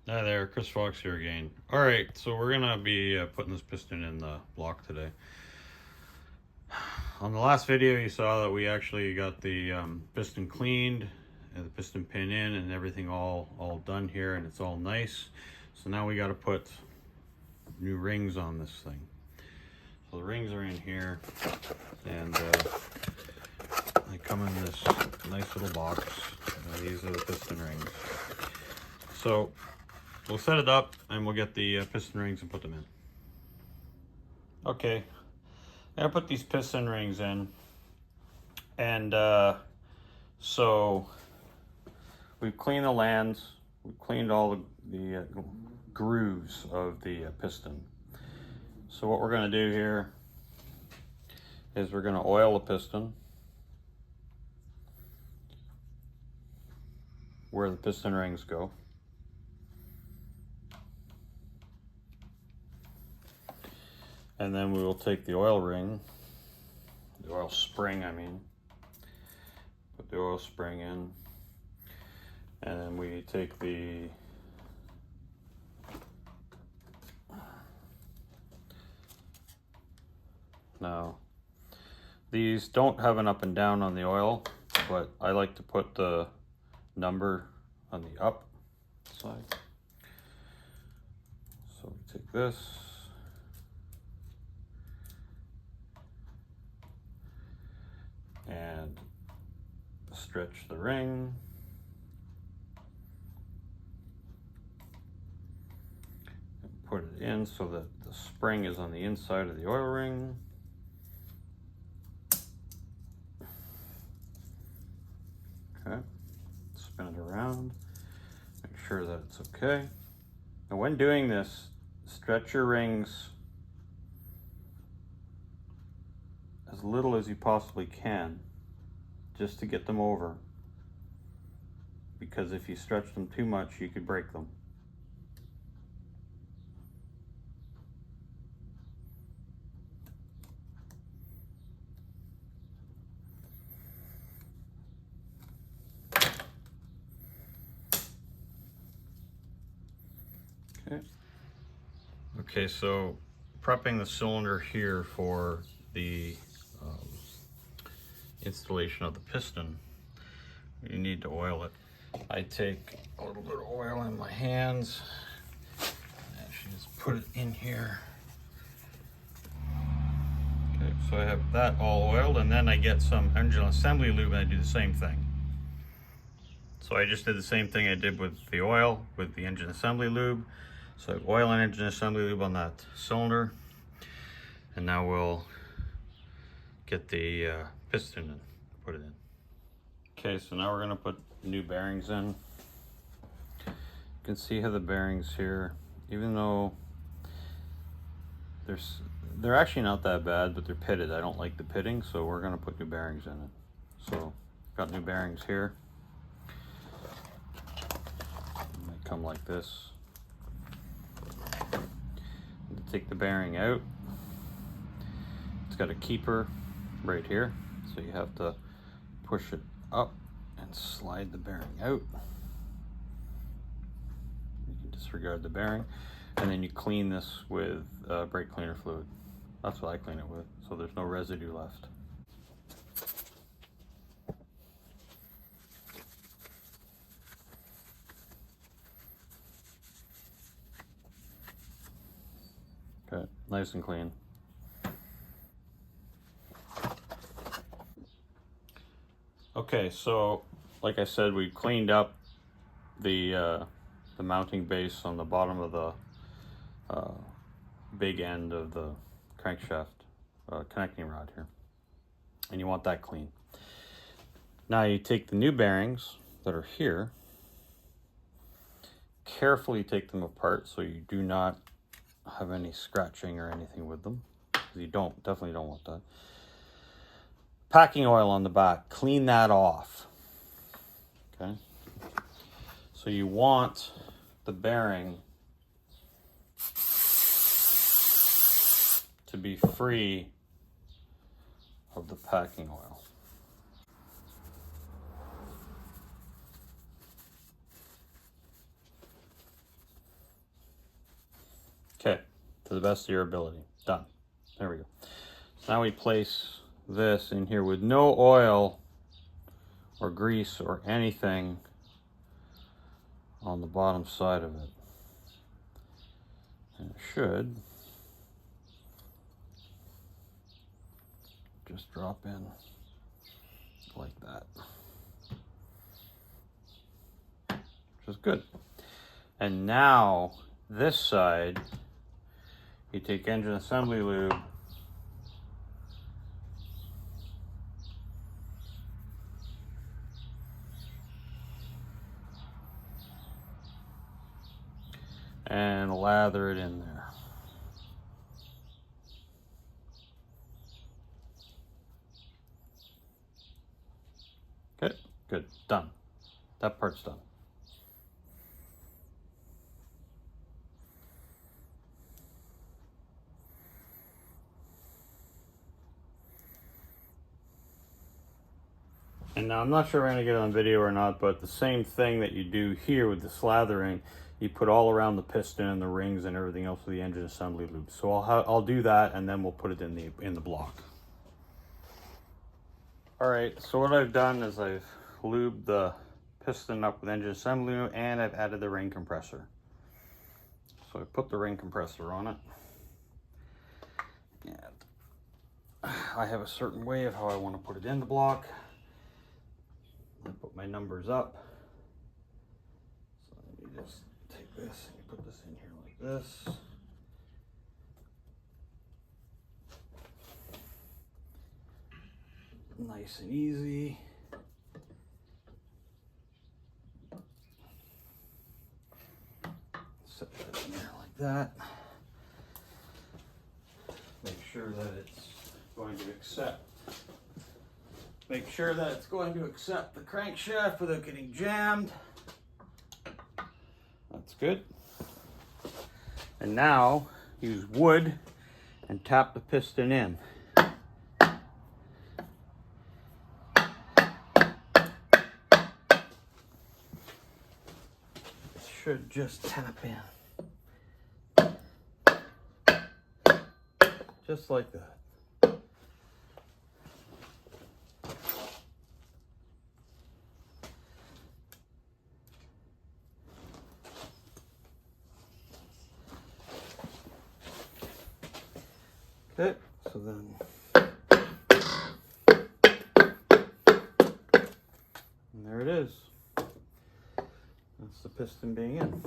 Hi there, Chris Fox here again. Alright, so we're gonna be putting this piston in the block today. On the last video you saw that we actually got the piston cleaned and the piston pin in and everything all done here, and it's all nice. So now we got to put new rings on this thing. So the rings are in here, and they come in this nice little box. These are the piston rings. So we'll set it up and we'll get the piston rings and put them in. Okay, I'm gonna put these piston rings in, and so we've cleaned the lands, we've cleaned all the grooves of the piston. So what we're gonna do here is we're gonna oil the piston where the piston rings go. And then we will take the oil ring, the oil spring, I mean, put the oil spring in, and then we take the now these don't have an up and down on the oil, but I like to put the number on the up side. So we take this, and stretch the ring, and put it in so that the spring is on the inside of the oil ring. Okay, spin it around, make sure that it's okay. Now when doing this, stretch your rings as little as you possibly can, just to get them over, because if you stretch them too much you could break them. Okay, so prepping the cylinder here for the installation of the piston, you need to oil it. I take a little bit of oil in my hands and actually just put it in here. Okay, so I have that all oiled, and then I get some engine assembly lube and I do the same thing. So I just did the same thing I did with the oil, with the engine assembly lube. So oil and engine assembly lube on that cylinder, and now we'll get the piston and put it in. Okay, so now we're gonna put new bearings in. You can see how the bearings here, even though they're actually not that bad, but they're pitted. I don't like the pitting, so we're gonna put new bearings in it. So got new bearings here. They come like this. Take the bearing out. It's got a keeper right here, so you have to push it up and slide the bearing out. You can disregard the bearing, and then you clean this with brake cleaner fluid. That's what I clean it with, so there's no residue left. Okay, nice and clean. Okay, so like I said, we cleaned up the mounting base on the bottom of the big end of the crankshaft connecting rod here, and you want that clean. Now you take the new bearings that are here, carefully take them apart so you do not have any scratching or anything with them, because you definitely don't want that. Packing oil on the back, clean that off. Okay, so you want the bearing to be free of the packing oil. to the best of your ability. Done. There we go. So now we place this in here with no oil or grease or anything on the bottom side of it. And it should just drop in like that. Which is good. And now this side, you take engine assembly lube and lather it in there. Okay, good, done. That part's done. And now I'm not sure if I'm gonna get it on video or not, but the same thing that you do here with the slathering, you put all around the piston and the rings and everything else with the engine assembly lube. So I'll do that, and then we'll put it in the block. All right, so what I've done is I've lubed the piston up with engine assembly lube, and I've added the ring compressor. So I put the ring compressor on it, and I have a certain way of how I want to put it in the block. I put my numbers up. So let me just take this and put this in here like this. Nice and easy. Set that in there like that. Make sure that it's going to accept. Make sure that it's going to accept the crankshaft without getting jammed. That's good. And now use wood and tap the piston in. It should just tap in. Just like that. Okay, so then, and there it is. That's the piston being in.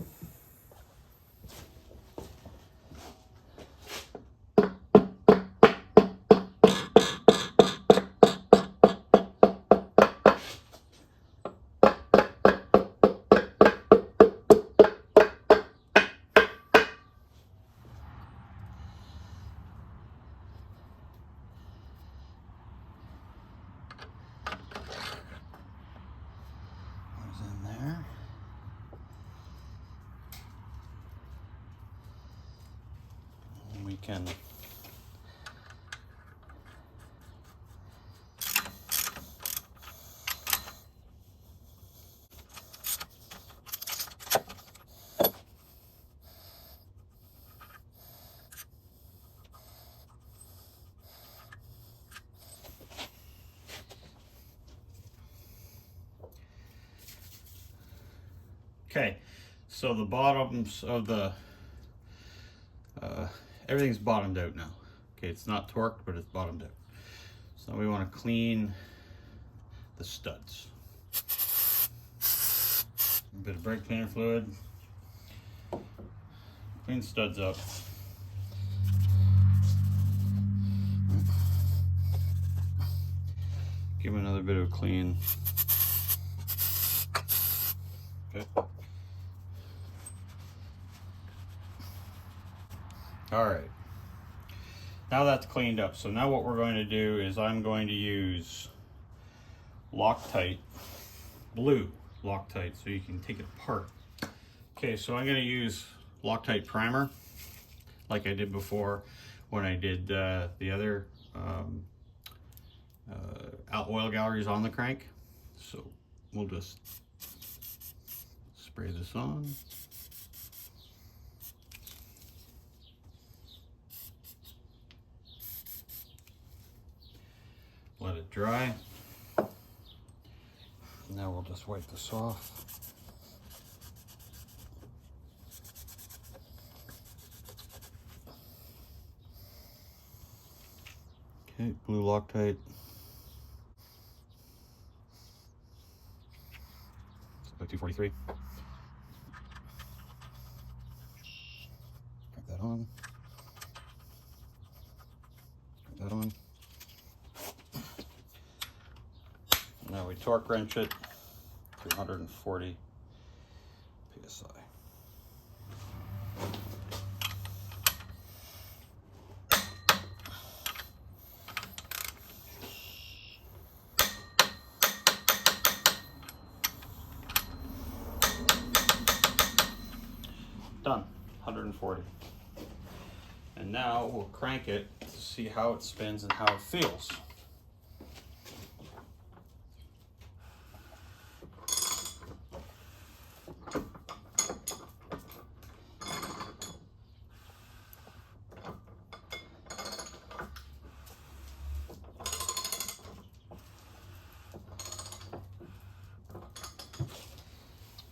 We can okay, so the bottoms of the everything's bottomed out now. Okay, it's not torqued, but it's bottomed out. So we want to clean the studs. A bit of brake cleaner fluid. Clean the studs up. Give them another bit of a clean. Okay. All right, now that's cleaned up. So now what we're going to do is I'm going to use Loctite, blue Loctite, so you can take it apart. Okay, so I'm going to use Loctite primer like I did before when I did the other oil galleries on the crank. So we'll just spray this on. let it dry. Now we'll just wipe this off. Okay, blue Loctite. It's about 243. Put that on. Put that on. Now we torque wrench it, 340 PSI. Done, 140. And now we'll crank it to see how it spins and how it feels.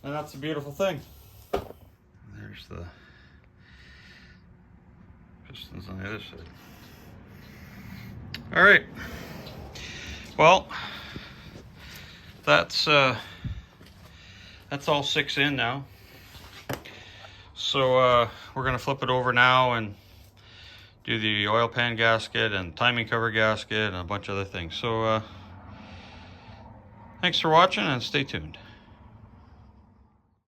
And that's a beautiful thing. There's the pistons on the other side. All right. Well, that's all 6 in now. So we're gonna flip it over now and do the oil pan gasket and timing cover gasket and a bunch of other things. So thanks for watching and stay tuned.